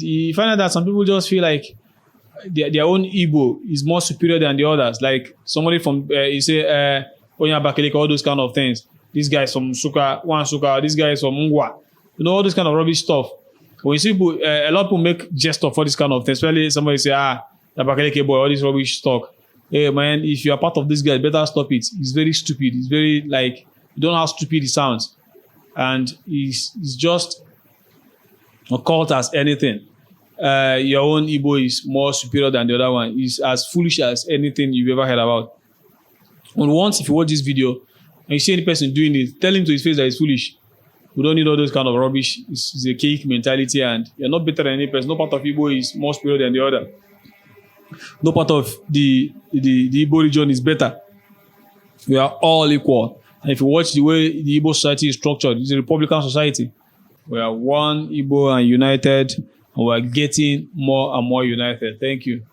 You find out that some people just feel like their own Igbo is more superior than the others. Like somebody from, you say, Onya Bakeleke, all those kind of things. This guy is from Suka, this guy is from Ngwa. You know, all this kind of rubbish stuff. When you see people, a lot of people make jest of all this kind of things. Especially somebody say, the Bakeleke boy, all this rubbish talk. Hey man, if you are part of this guy, better stop it. It's very stupid. It's very like, you don't know how stupid it sounds. And it's just a cult as anything. Your own Igbo is more superior than the other one. It's as foolish as anything you've ever heard about. And once, if you watch this video and you see any person doing it, tell him to his face that it's foolish. We don't need all those kind of rubbish. It's a cake mentality, and you're not better than any person. No part of Igbo is more superior than the other. No part of the Igbo region is better. We are all equal. And if you watch the way the Igbo society is structured, it's a Republican society. We are one Igbo and united, and we are getting more and more united. Thank you.